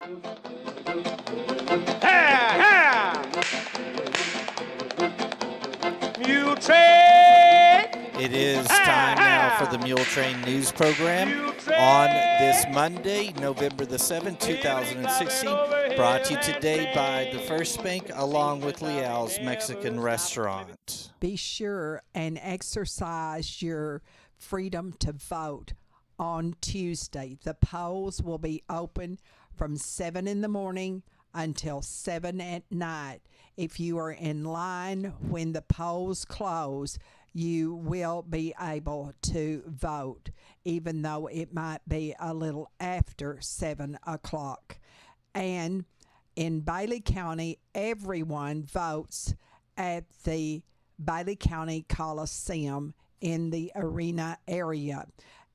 Ha, ha! Muletrain! It is time now for the Muletrain News Program on this Monday, November the 7th, 2016. Brought to you today by the First Bank along with Leal's Mexican Restaurant. Be sure and exercise your freedom to vote on Tuesday. The polls will be open from 7 in the morning until 7 at night. If you are in line when the polls close, you will be able to vote, even though it might be a little after 7 o'clock. And in Bailey County, everyone votes at the Bailey County Coliseum in the arena area.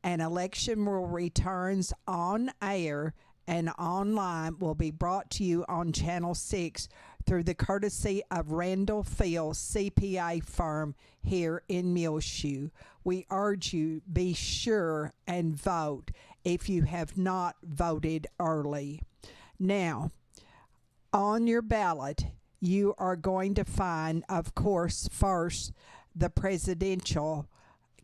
An election will returns on air and online will be brought to you on Channel 6 through the courtesy of Randall Field CPA firm here in Muleshoe. We urge you, be sure and vote if you have not voted early. Now, on your ballot, you are going to find, of course, first the presidential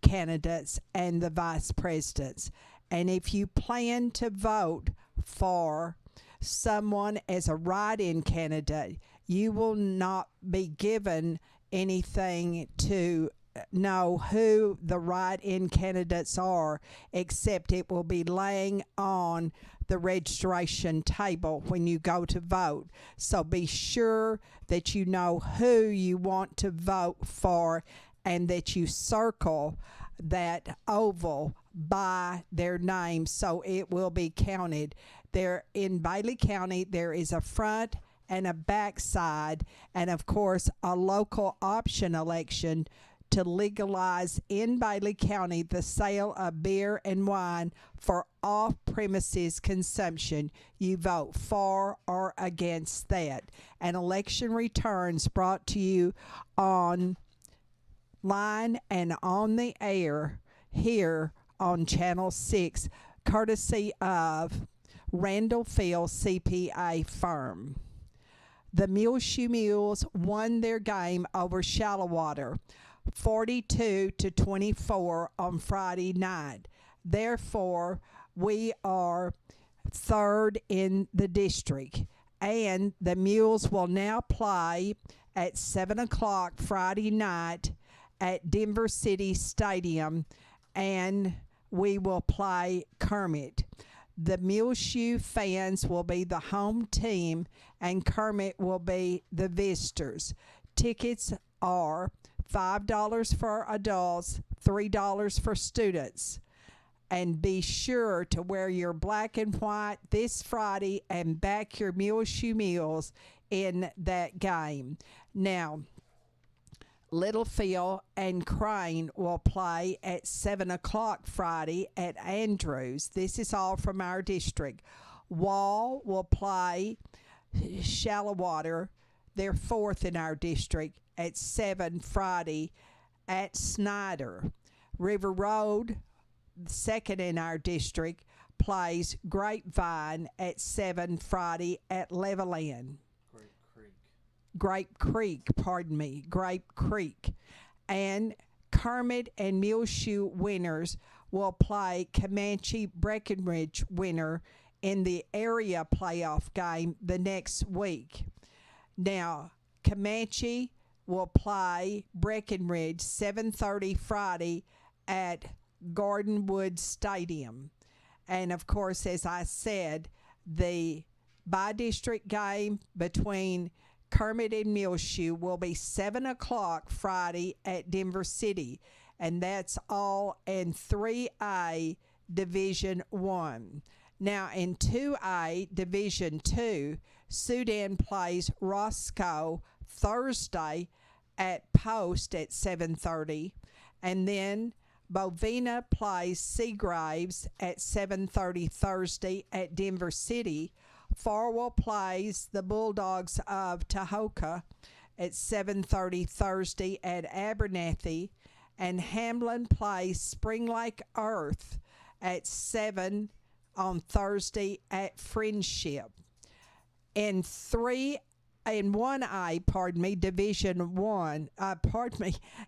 candidates and the vice presidents. And if you plan to vote for someone as a write-in candidate, you will not be given anything to know who the write-in candidates are, except it will be laying on the registration table when you go to vote. So be sure that you know who you want to vote for and that you circle that oval by their name so it will be counted. There in Bailey County, there is a front and a back side, and of course a local option election to legalize in Bailey County the sale of beer and wine for off-premises consumption. You vote for or against that. An election returns brought to you online and on the air here on Channel 6, courtesy of Randall Field CPA firm. The Muleshoe Mules won their game over Shallowater 42-24 on Friday night. Therefore, we are third in the district, and the Mules will now play at 7 o'clock Friday night at Denver City Stadium, and we will play Kermit. The Muleshoe fans will be the home team, and Kermit will be the visitors. Tickets are $5 for adults, $3 for students. And be sure to wear your black and white this Friday and back your Muleshoe Mules in that game. Now, Littlefield and Crane will play at 7 o'clock Friday at Andrews. This is all from our district. Wall will play Shallowater. They're fourth in our district at 7 Friday at Snyder. River Road, second in our district, plays Grapevine at 7 Friday at Levelland. Grape Creek. And Kermit and Muleshoe winners will play Comanche Breckenridge winner in the area playoff game the next week. Now, Comanche will play Breckenridge 7:30 Friday at Gardenwood Stadium. And of course, as I said, the by-district game between Kermit and Muleshoe will be 7 o'clock Friday at Denver City, and that's all in 3A Division 1. Now in 2A Division 2, Sudan plays Roscoe Thursday at Post at 7:30, and then Bovina plays Seagraves at 7:30 Thursday at Denver City. Farwell plays the Bulldogs of Tahoka at 7:30 Thursday at Abernathy, and Hamlin plays Spring Lake Earth at 7 on Thursday at Friendship. In 1A, Division 1,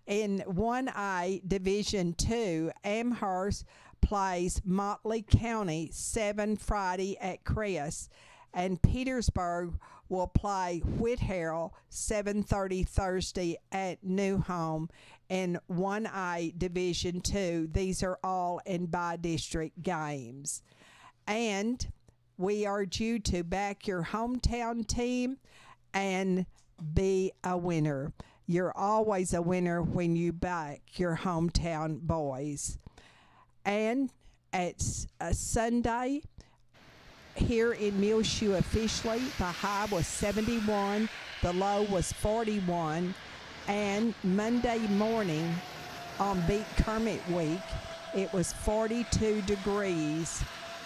in 1A, Division 2, Amherst plays Motley County 7 Friday at Crest, and Petersburg will play Whitehall 7:30 Thursday at New Home in 1A Division 2. These are all in by-district games. And we urge you to back your hometown team and be a winner. You're always a winner when you back your hometown boys. And at Sunday, here in Muleshoe officially, the high was 71, the low was 41, and Monday morning on Beat Kermit Week, it was 42 degrees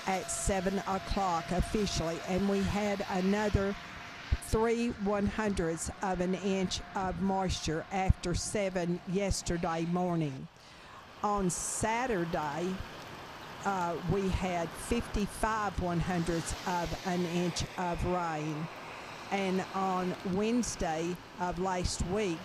at 7 o'clock officially, and we had another 3/100ths of an inch of moisture after 7 yesterday morning. On Saturday, we had 55/100ths of an inch of rain. And on Wednesday of last week,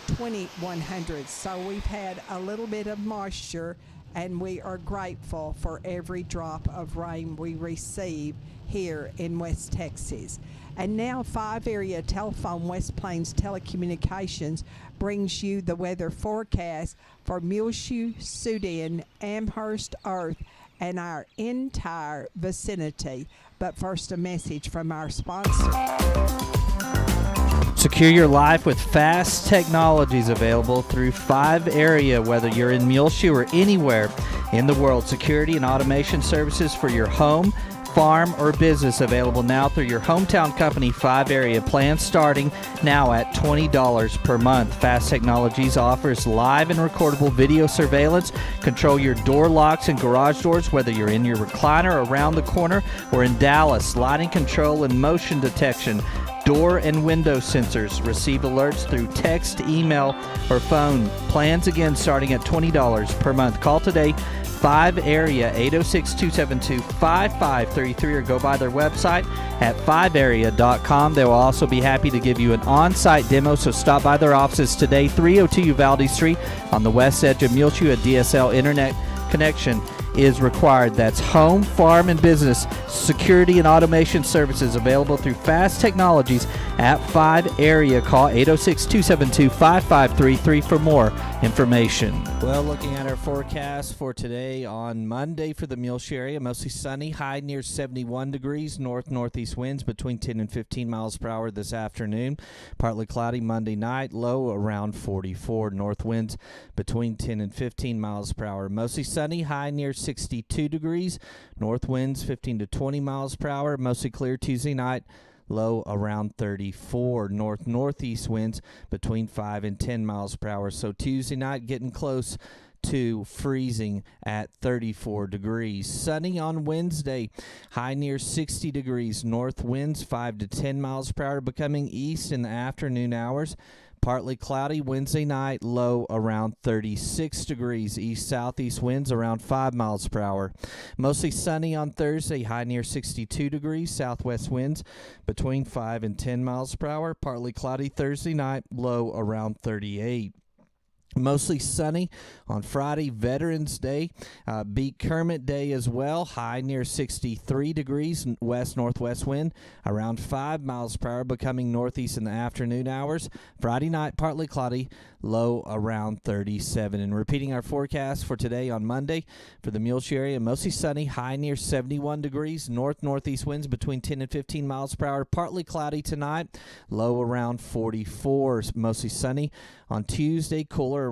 20/100ths. So we've had a little bit of moisture, and we are grateful for every drop of rain we receive here in West Texas. And now 5 Area Telephone West Plains Telecommunications brings you the weather forecast for Muleshoe, Sudan, Amherst, Earth, and our entire vicinity. But first, a message from our sponsor. Secure your life with fast technologies available through 5 Area. Whether you're in Muleshoe or anywhere in the world, security and automation services for your home, farm, or business available now through your hometown company, 5 Area. Plans starting now at $20 per month. Fast Technologies offers live and recordable video surveillance. Control your door locks and garage doors, whether you're in your recliner around the corner or in Dallas. Lighting control and motion detection. Door and window sensors. Receive alerts through text, email, or phone. Plans again starting at $20 per month. Call today, 5 Area, 806-272-5533, or go by their website at 5area.com. They will also be happy to give you an on-site demo, so stop by their offices today, 302 Uvalde Street on the west edge of Muleshoe. A DSL internet connection is required. That's home, farm, and business security and automation services available through Fast Technologies at 5 Area. Call 806-272-5533 for more information. Well, looking at our forecast for today on Monday for the Muleshoe area, mostly sunny, high near 71 degrees, north-northeast winds between 10 and 15 miles per hour this afternoon. Partly cloudy Monday night, low around 44, north winds between 10 and 15 miles per hour. Mostly sunny, high near 62 degrees, north winds 15 to 20 miles per hour. Mostly clear Tuesday night, low around 34, north-northeast winds between 5 and 10 miles per hour. So Tuesday night getting close to freezing at 34 degrees. Sunny on Wednesday, high near 60 degrees, north winds 5 to 10 miles per hour, becoming east in the afternoon hours. Partly cloudy Wednesday night, low around 36 degrees. East-southeast winds around 5 miles per hour. Mostly sunny on Thursday, high near 62 degrees. Southwest winds between 5 and 10 miles per hour. Partly cloudy Thursday night, low around 38. Mostly sunny on Friday, Veterans Day, Beat Kermit Day as well. High near 63 degrees, west-northwest wind around 5 miles per hour, becoming northeast in the afternoon hours. Friday night, partly cloudy, low around 37. And repeating our forecast for today on Monday for the Muleshoe area, mostly sunny, high near 71 degrees, north-northeast winds between 10 and 15 miles per hour. Partly cloudy tonight, low around 44. Mostly sunny on Tuesday, cooler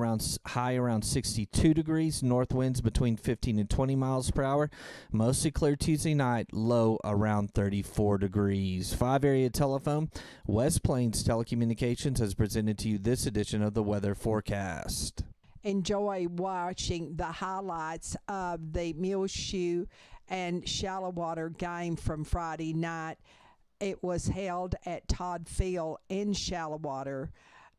high around 62 degrees, north winds between 15 and 20 miles per hour. Mostly clear Tuesday night, low around 34 degrees. 5 Area Telephone, West Plains Telecommunications has presented to you this edition of the weather forecast. Enjoy watching the highlights of the Muleshoe and Shallowater game from Friday night. It was held at Todd Field in Shallowater.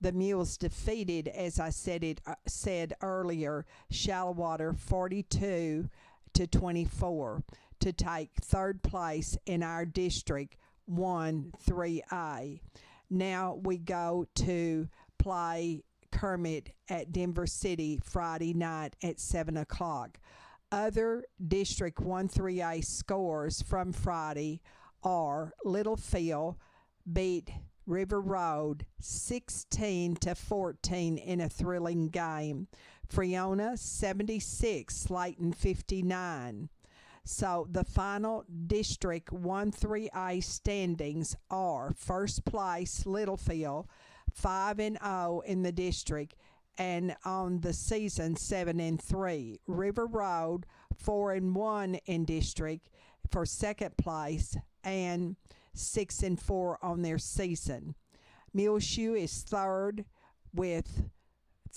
The Mules defeated, as I said earlier, Shallowater 42-24 to take third place in our district 3A. Now we go to play Kermit at Denver City Friday night at 7 o'clock. Other District 1-3A scores from Friday are Littlefield beat River Road 16-14 in a thrilling game. Freona 76, Slayton 59. So the final District 1-3A standings are first place Littlefield 5-0 in the district, and on the season 7-3. River Road 4-1 in district for second place and 6-4 on their season. Muleshoe is third with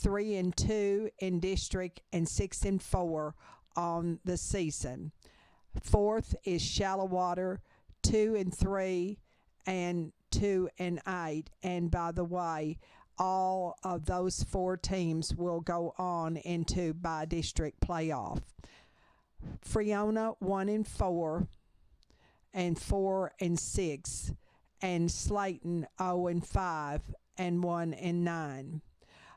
3-2 in district and 6-4 on the season. Fourth is Shallowater, 2-3 and 2-8. And by the way, all of those four teams will go on into by-district playoff. Freona 1-4 and 4-6, and Slayton 0-5 and 1-9.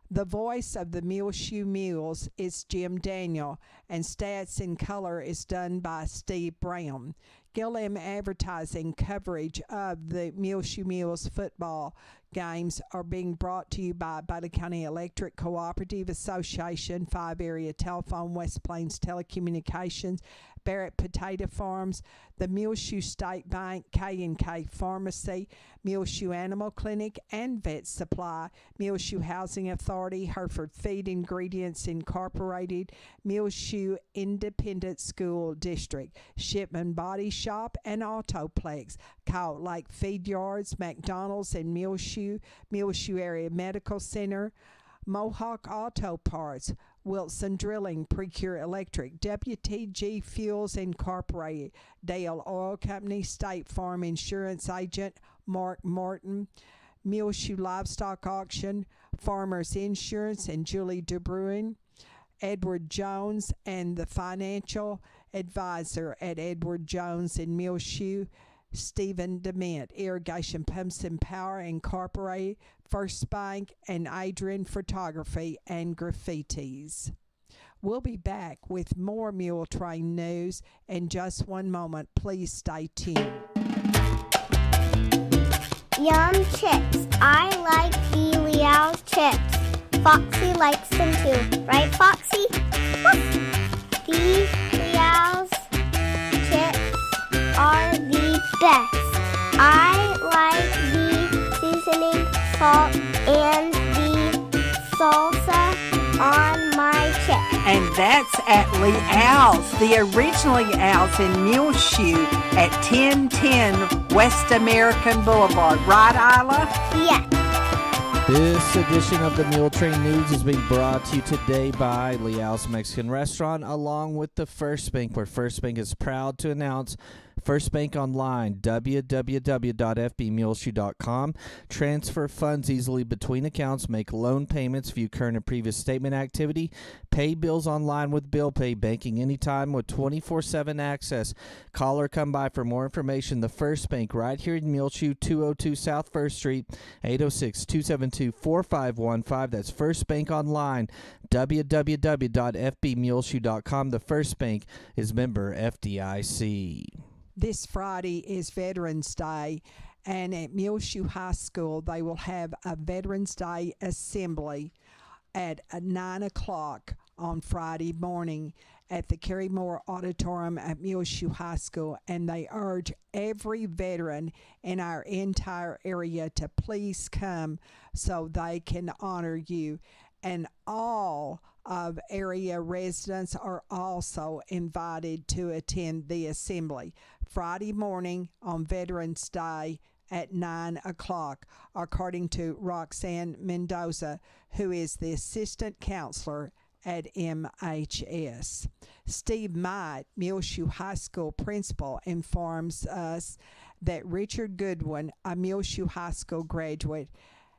The voice of the Muleshoe Mules is Jim Daniel, and stats in color is done by Steve Brown. Gillem Advertising coverage of the Muleshoe Mules football games are being brought to you by Butler County Electric Cooperative Association, 5 Area Telephone, West Plains Telecommunications, Barrett Potato Farms, the Muleshoe State Bank, K&K Pharmacy, Muleshoe Animal Clinic and Vet Supply, Muleshoe Housing Authority, Hereford Feed Ingredients Incorporated, Muleshoe Independent School District, Shipman Body Shop and Autoplex, Coyote Lake Feed Yards, McDonald's and Muleshoe, Muleshoe Area Medical Center, Mohawk Auto Parts, Wilson Drilling, Precure Electric, WTG Fuels Incorporated, Dale Oil Company, State Farm Insurance Agent, Mark Martin, Muleshoe Livestock Auction, Farmers Insurance, and Julie DeBruin, Edward Jones, and the financial advisor at Edward Jones in Muleshoe, Stephen DeMint, Irrigation Pumps and Power Incorporated, First Bank, and Adrian Photography and Graffitis. We'll be back with more Muletrain news in just one moment. Please stay tuned. Yum chips. I like the Leal chips. Foxy likes them too. Right, Foxy? These Leal's chips are the best. I like the seasoning, salt, and the salsa on my chips. And that's at Leal's, the original Leal's in Muleshoe at 1010 West American Boulevard. Right, Isla? Yes. This edition of the Muletrain News is being brought to you today by Leal's Mexican Restaurant, along with the First Bank, where First Bank is proud to announce First Bank Online, www.fbmuleshoe.com. Transfer funds easily between accounts, make loan payments, view current and previous statement activity, pay bills online with Bill Pay, banking anytime with 24/7 access. Call or come by for more information. The First Bank right here in Muleshoe, 202 South First Street, 806-272-4515. That's First Bank Online, www.fbmuleshoe.com. The First Bank is member FDIC. This Friday is Veterans Day, and at Muleshoe High School, they will have a Veterans Day assembly at 9 o'clock on Friday morning at the Kerry Moore Auditorium at Muleshoe High School, and they urge every veteran in our entire area to please come so they can honor you. And all of area residents are also invited to attend the assembly Friday morning on Veterans Day at 9 o'clock, according to Roxanne Mendoza, who is the assistant counselor at MHS. Steve Might, Muleshoe High School principal, informs us that Richard Goodwin, a Muleshoe High School graduate,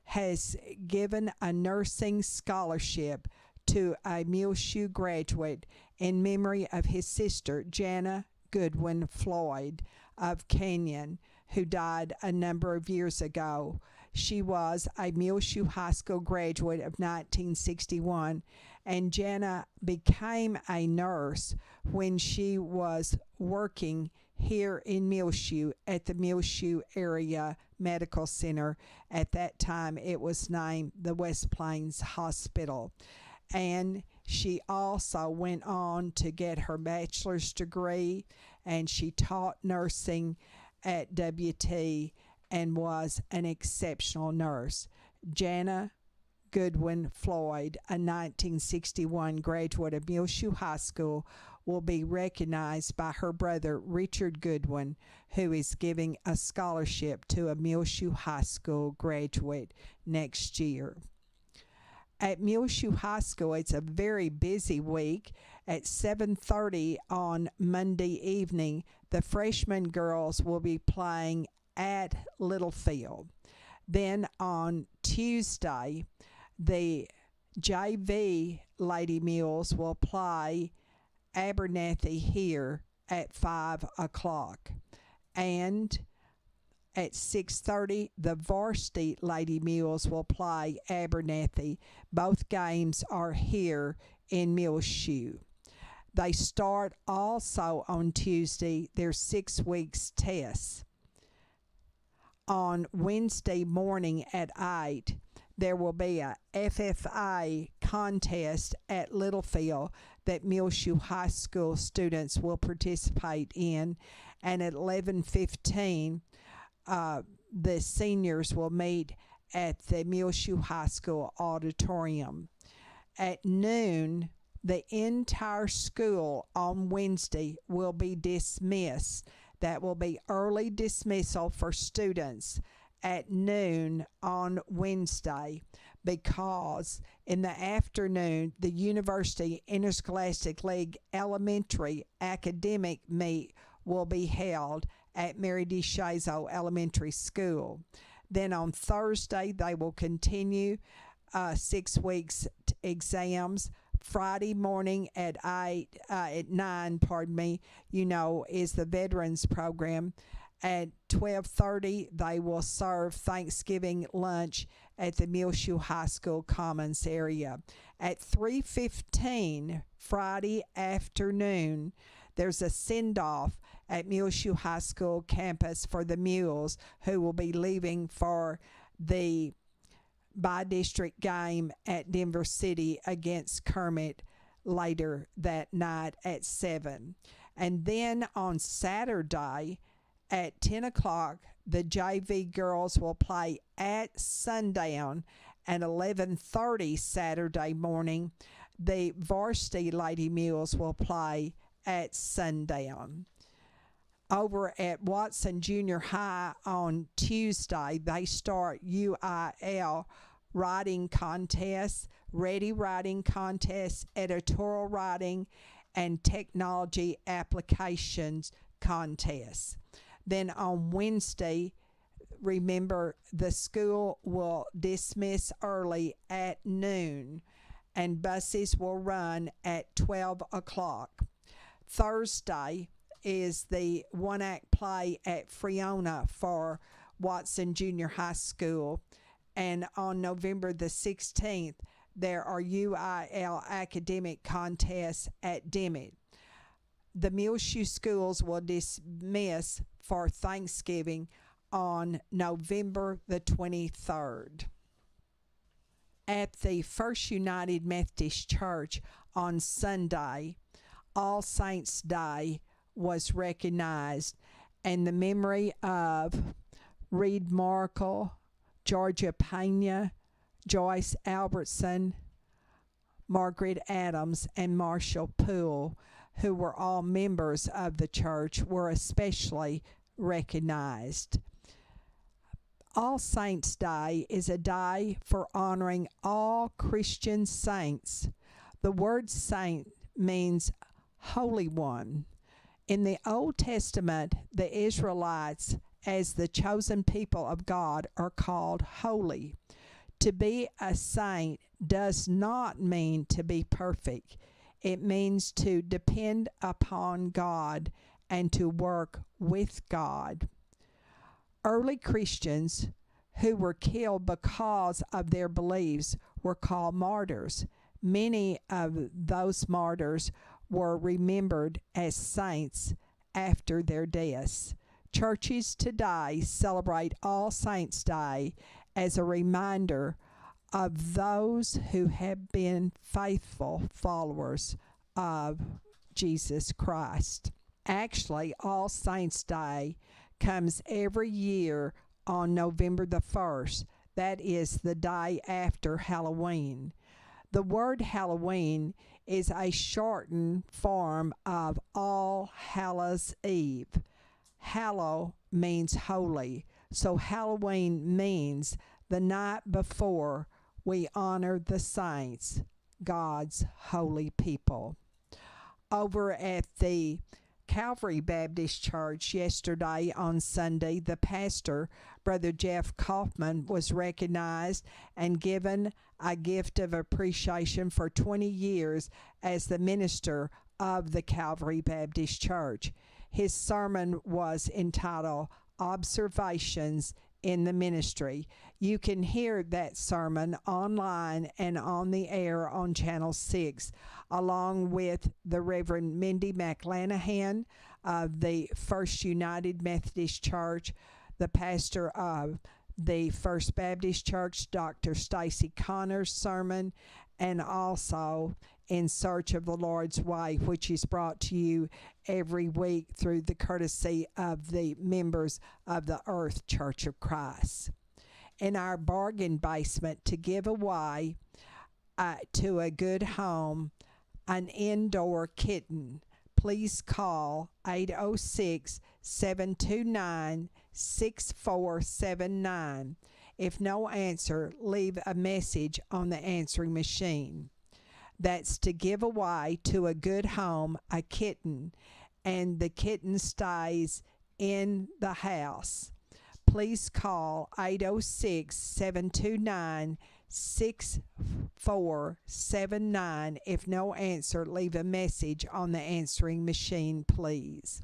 has given a nursing scholarship to a Muleshoe graduate in memory of his sister, Jana Goodwin Floyd of Canyon, who died a number of years ago. She was a Muleshoe High School graduate of 1961, and Jana became a nurse when she was working here in Muleshoe at the Muleshoe Area Medical Center. At that time, it was named the West Plains Hospital. And she also went on to get her bachelor's degree, and she taught nursing at WT and was an exceptional nurse. Jana Goodwin Floyd, a 1961 graduate of Muleshoe High School, will be recognized by her brother Richard Goodwin, who is giving a scholarship to a Muleshoe High School graduate next year. At Muleshoe High School, it's a very busy week. At 7:30 on Monday evening, the freshman girls will be playing at Littlefield. Then on Tuesday, the JV Lady Mules will play Abernathy here at 5 o'clock. And at 6:30, the varsity Lady Mules will play Abernathy. Both games are here in Muleshoe. They start also on Tuesday their 6 weeks tests. On Wednesday morning at 8, there will be a FFA contest at Littlefield that Muleshoe High School students will participate in. And at 11:15, the seniors will meet at the Muleshoe High School auditorium. At noon, the entire school on Wednesday will be dismissed. That will be early dismissal for students at noon on Wednesday, because in the afternoon, the University Interscholastic League Elementary Academic Meet will be held at Mary D. Shazo Elementary School. Then on Thursday, they will continue 6 weeks exams. Friday morning at 9, is the Veterans Program. At 12:30, they will serve Thanksgiving lunch at the Muleshoe High School Commons area. At 3:15 Friday afternoon, there's a send-off at Muleshoe High School campus for the Mules, who will be leaving for the by-district game at Denver City against Kermit later that night at 7. And then on Saturday at 10 o'clock, the JV girls will play at sundown. At 11:30 Saturday morning, the varsity Lady Mules will play at sundown. Over at Watson Junior High on Tuesday, they start UIL writing contests, ready writing contests, editorial writing, and technology applications contests. Then on Wednesday, remember, the school will dismiss early at noon, and buses will run at 12 o'clock. Thursday is the one-act play at Freona for Watson Junior High School. And on November the 16th, there are UIL academic contests at Dimmitt. The Muleshoe schools will dismiss for Thanksgiving on November the 23rd. At the First United Methodist Church on Sunday, All Saints' Day was recognized, and the memory of Reed Markle, Georgia Pena, Joyce Albertson, Margaret Adams, and Marshall Poole, who were all members of the church, were especially recognized. All Saints' Day is a day for honoring all Christian saints. The word saint means holy one. In the Old Testament, the Israelites, as the chosen people of God, are called holy. To be a saint does not mean to be perfect. It means to depend upon God and to work with God. early Christians who were killed because of their beliefs were called martyrs. Many of those martyrs were remembered as saints after their deaths. Churches today celebrate All Saints' Day as a reminder of those who have been faithful followers of Jesus Christ. Actually, All Saints' Day comes every year on November the 1st. That is the day after Halloween. The word Halloween is a shortened form of All Hallows Eve. Hallow means holy, so Halloween means the night before we honor the saints, God's holy people. Over at the Calvary Baptist Church yesterday on Sunday, the pastor, Brother Jeff Kaufman, was recognized and given a gift of appreciation for 20 years as the minister of the Calvary Baptist Church. His sermon was entitled Observations in the Ministry. You can hear that sermon online and on the air on Channel 6, along with the Reverend Mindy McLanahan of the First United Methodist Church, the pastor of the First Baptist Church, Dr. Stacy Connor's sermon, and also In Search of the Lord's Way, which is brought to you every week through the courtesy of the members of the Earth Church of Christ. In our bargain basement to give away to a good home an indoor kitten, please call 806-729-6479. If no answer, leave a message on the answering machine. That's to give away to a good home a kitten, and the kitten stays in the house. Please call 806-729-6479. If no answer, leave a message on the answering machine, please.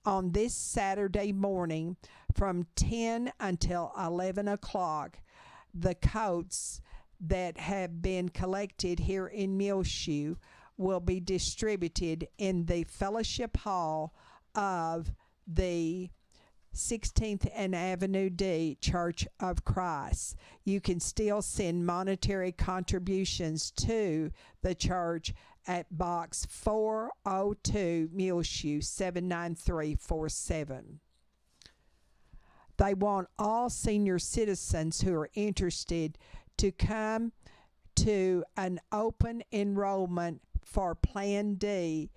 On this Saturday morning from 10 until 11 o'clock, the coats that have been collected here in Muleshoe will be distributed in the Fellowship Hall of the 16th and Avenue D Church of Christ. You can still send monetary contributions to the church at Box 402, Muleshoe 79347. They want all senior citizens who are interested to come to an open enrollment for Plan D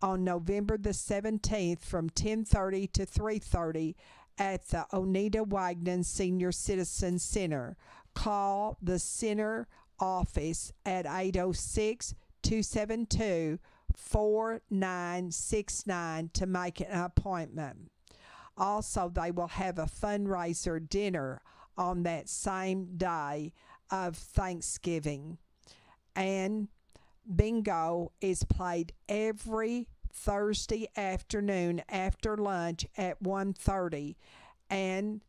on November the 17th from 10:30 to 3:30 at the Oneida Wagnon Senior Citizen Center. Call the center office at 806-272-4969 to make an appointment. Also, they will have a fundraiser dinner on that same day of Thanksgiving. And bingo is played every Thursday afternoon after lunch at 1:30, and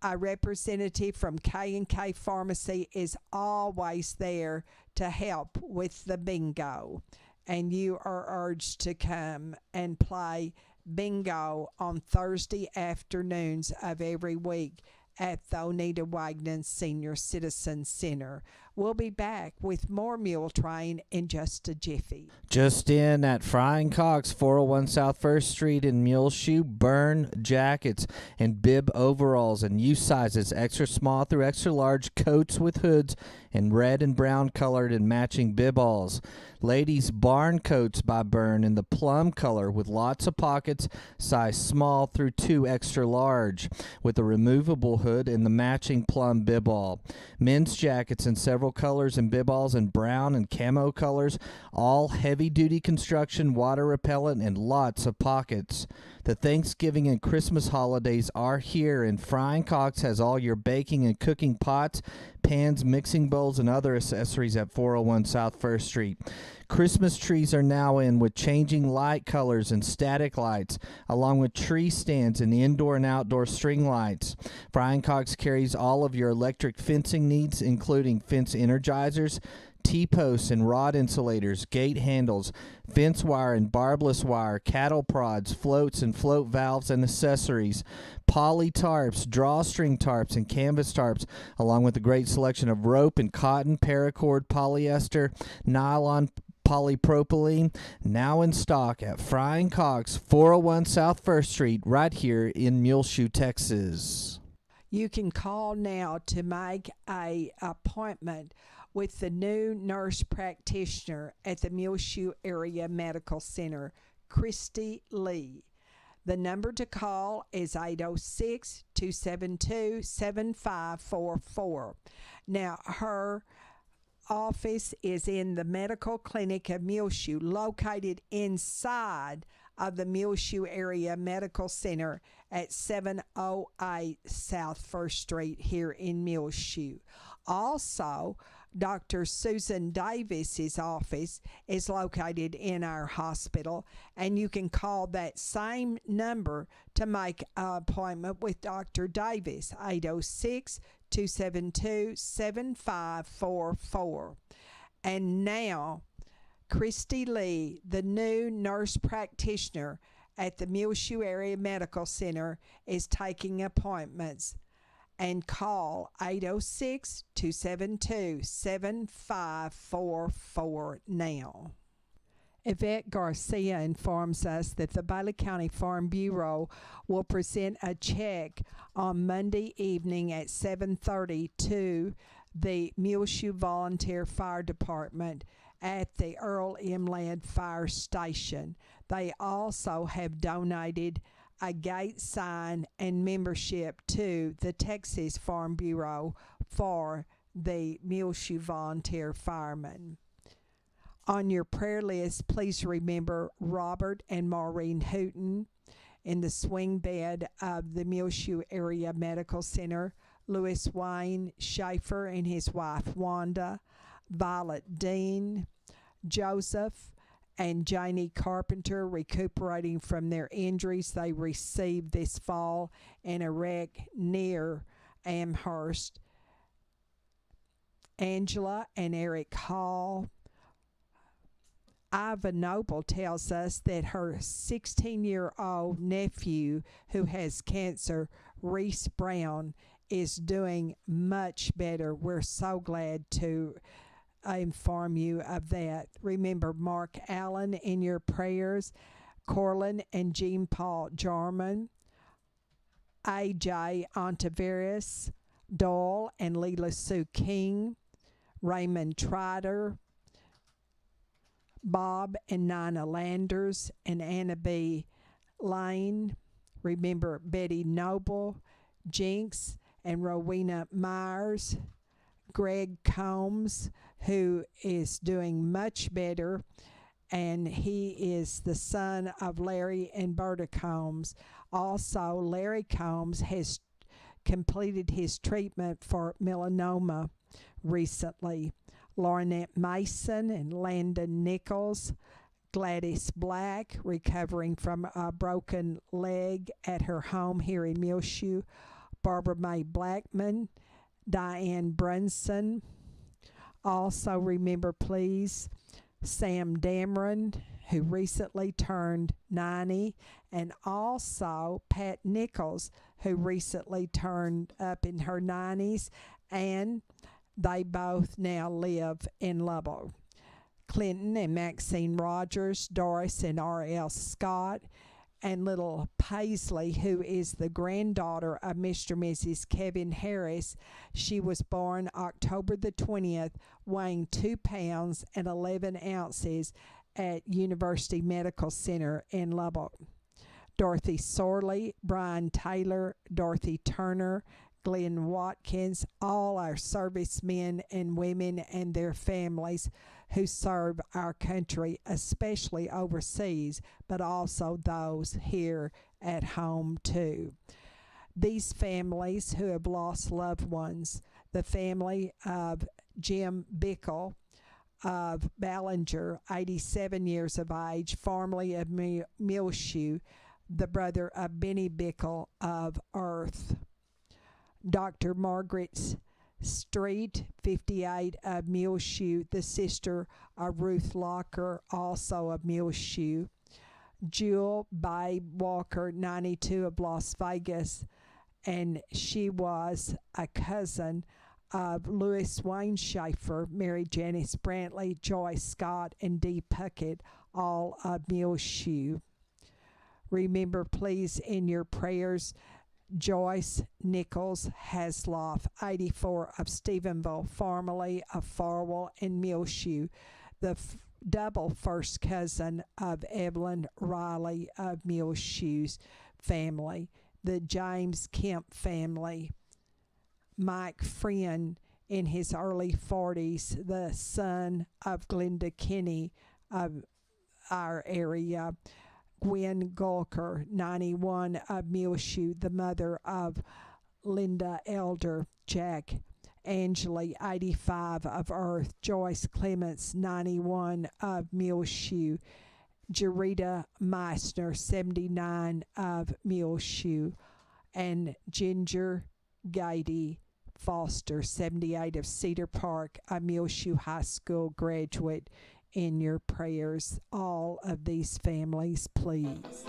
a representative from K&K Pharmacy is always there to help with the bingo. And you are urged to come and play bingo on Thursday afternoons of every week at the Oneida Wagnon Senior Citizen Center. We'll be back with more Muletrain in just a jiffy. Just in at Frying Cox, 401 South 1st Street in Muleshoe, burn jackets and bib overalls and youth sizes, extra small through extra large coats with hoods and red and brown colored and matching bib-alls. Ladies' barn coats by Burn in the plum color with lots of pockets, size small through 2 extra large, with a removable hood and the matching plum bib-all. Men's jackets in several colors and bib-alls in brown and camo colors, all heavy-duty construction, water repellent, and lots of pockets. The Thanksgiving and Christmas holidays are here, and Frying Cox has all your baking and cooking pots, pans, mixing bowls, and other accessories at 401 South First Street. Christmas trees are now in with changing light colors and static lights, along with tree stands and indoor and outdoor string lights. Frying Cox carries all of your electric fencing needs, including fence energizers, T-posts and rod insulators, gate handles, fence wire and barbless wire, cattle prods, floats and float valves and accessories, poly tarps, drawstring tarps, and canvas tarps, along with a great selection of rope and cotton, paracord, polyester, nylon, polypropylene, now in stock at Frying Cox, 401 South First Street, right here in Muleshoe, Texas. You can call now to make an appointment with the new nurse practitioner at the Muleshoe Area Medical Center, Christy Lee. The number to call is 806-272-7544. Now, her office is in the Medical Clinic of Muleshoe, located inside of the Muleshoe Area Medical Center at 708 South First Street here in Muleshoe. Also, Dr. Susan Davis's office is located in our hospital, and you can call that same number to make an appointment with Dr. Davis, 806-272-7544. And now, Christy Lee, the new nurse practitioner at the Muleshoe Area Medical Center, is taking appointments. And call 806-272-7544 now. Yvette Garcia informs us that the Bailey County Farm Bureau will present a check on Monday evening at 7:30 to the Muleshoe Volunteer Fire Department at the Earl M. Ladd Fire Station. They also have donated a gate sign and membership to the Texas Farm Bureau for the Muleshoe Volunteer Firemen. On your prayer list, please remember Robert and Maureen Hooten in the swing bed of the Muleshoe Area Medical Center, Louis Wayne Schaefer and his wife Wanda, Violet Dean, Joseph, and Janie Carpenter recuperating from their injuries they received this fall in a wreck near Amherst. Angela and Eric Hall. Iva Noble tells us that her 16-year-old nephew who has cancer, Reese Brown, is doing much better. We're so glad to inform you of that. Remember Mark Allen in your prayers, Corlin and Jean Paul Jarman, AJ Ontiveros, Doyle and Leela Sue King, Raymond Trotter, Bob and Nina Landers, and Anna B. Lane. Remember Betty Noble, Jinx and Rowena Myers, Greg Combs, who is doing much better, and he is the son of Larry and Berta Combs. Also, Larry Combs has completed his treatment for melanoma recently. Lornette Mason and Landon Nichols, Gladys Black, recovering from a broken leg at her home here in Muleshoe, Barbara Mae Blackman, Diane Brunson. Also remember, please, Sam Dameron, who recently turned 90, and also Pat Nichols, who recently turned up in her 90s, and they both now live in Lubbock. Clinton and Maxine Rogers, Doris and R.L. Scott, and little Paisley, who is the granddaughter of Mr. and Mrs. Kevin Harris. She was born October the 20th, weighing 2 pounds and 11 ounces at University Medical Center in Lubbock. Dorothy Sorley, Brian Taylor, Dorothy Turner, Glenn Watkins, all our servicemen and women and their families who serve our country, especially overseas, but also those here at home too. These families who have lost loved ones, the family of Jim Bickle of Ballinger, 87 years of age, formerly of Muleshoe, the brother of Benny Bickle of Earth. Dr. Margaret Street, 58, of Muleshoe, the sister of Ruth Locker, also of Muleshoe. Jewel Babe Walker, 92, of Las Vegas, and she was a cousin of Louis Wayne Schaefer, Mary Janice Brantley, Joyce Scott, and Dee Puckett, all of Muleshoe. Remember, please, in your prayers, Joyce Nichols Hasloff, 84, of Stephenville, formerly of Farwell and Muleshoe, the double first cousin of Evelyn Riley of Muleshoe's family, the James Kemp family, Mike Friend in his early 40s, the son of Glenda Kinney of our area, Gwen Gulker, 91, of Muleshoe, the mother of Linda Elder, Jack Angeli, 85, of Earth, Joyce Clements, 91, of Muleshoe, Jarita Meissner, 79, of Muleshoe, and Ginger Gady Foster, 78, of Cedar Park, a Muleshoe High School graduate. In your prayers, all of these families, please.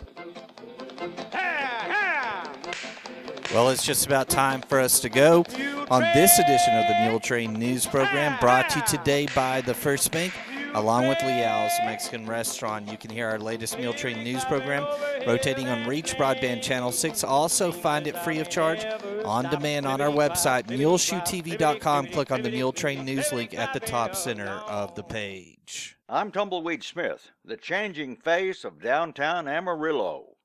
Well, it's just about time for us to go on this edition of the Muletrain News Program, brought to you today by the First Bank, along with Leal's Mexican Restaurant. You can hear our latest Muletrain News Program rotating on Reach Broadband Channel 6. Also find it free of charge on demand on our website, muleshoetv.com. Click on the Muletrain News link at the top center of the page. I'm Tumbleweed Smith, the changing face of downtown Amarillo.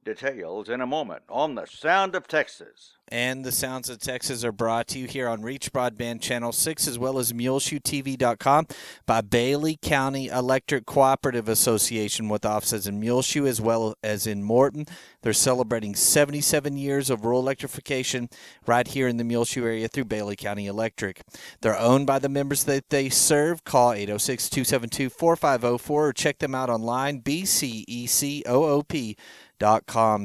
Details in a moment on the Sound of Texas. And the Sounds of Texas are brought to you here on Reach Broadband Channel 6, as well as MuleshoeTV.com by Bailey County Electric Cooperative Association, with offices in Muleshoe as well as in Morton. They're celebrating 77 years of rural electrification right here in the Muleshoe area through Bailey County Electric. They're owned by the members that they serve. Call 806-272-4504 or check them out online, bcecoop.com.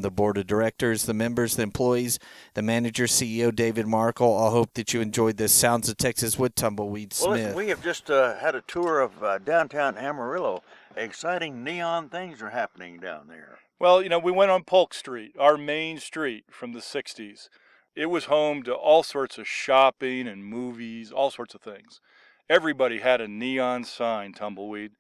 The board of directors, the members, the employees, the manager, CEO David Markle. I hope that you enjoyed this Sounds of Texas with Tumbleweed Smith. Well, listen, we have just had a tour of downtown Amarillo. Exciting neon things are happening down there. Well, we went on Polk Street, our main street from the 60s. It was home to all sorts of shopping and movies, all sorts of things. Everybody had a neon sign, Tumbleweed.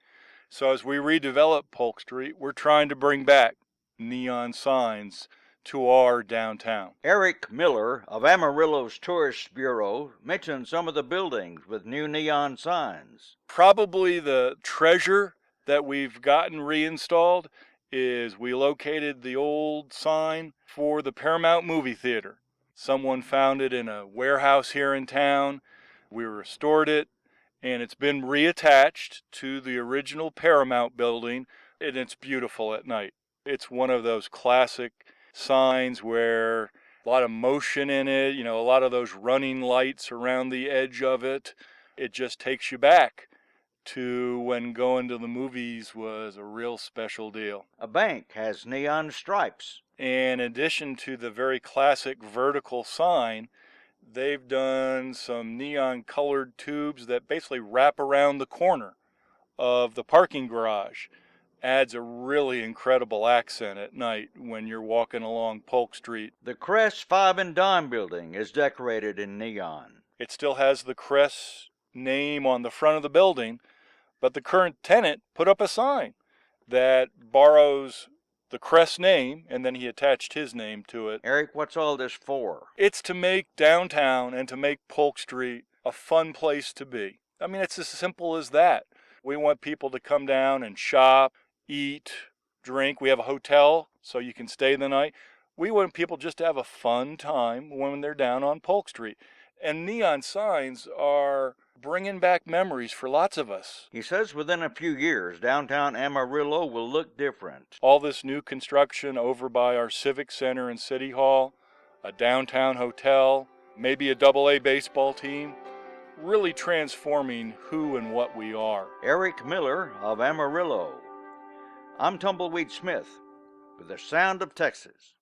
So as we redevelop Polk Street, we're trying to bring back neon signs to our downtown. Eric Miller of Amarillo's Tourist Bureau mentioned some of the buildings with new neon signs. Probably the treasure that we've gotten reinstalled is we located the old sign for the Paramount movie theater. Someone found it in a warehouse here in town. We restored it, and it's been reattached to the original Paramount building, and it's beautiful at night. It's one of those classic signs where a lot of motion in it, a lot of those running lights around the edge of it. It just takes you back to when going to the movies was a real special deal. A bank has neon stripes. And in addition to the very classic vertical sign, they've done some neon colored tubes that basically wrap around the corner of the parking garage. Adds a really incredible accent at night when you're walking along Polk Street. The Crest 5 and Dime building is decorated in neon. It still has the Crest name on the front of the building, but the current tenant put up a sign that borrows the Crest name, and then he attached his name to it. Eric, what's all this for? It's to make downtown and to make Polk Street a fun place to be. I mean, it's as simple as that. We want people to come down and shop, eat, drink. We have a hotel, so you can stay the night. We want people just to have a fun time when they're down on Polk Street. And neon signs are bringing back memories for lots of us. He says within a few years, downtown Amarillo will look different. All this new construction over by our Civic Center and City Hall, a downtown hotel, maybe a AA baseball team, really transforming who and what we are. Eric Miller of Amarillo. I'm Tumbleweed Smith with the Sound of Texas.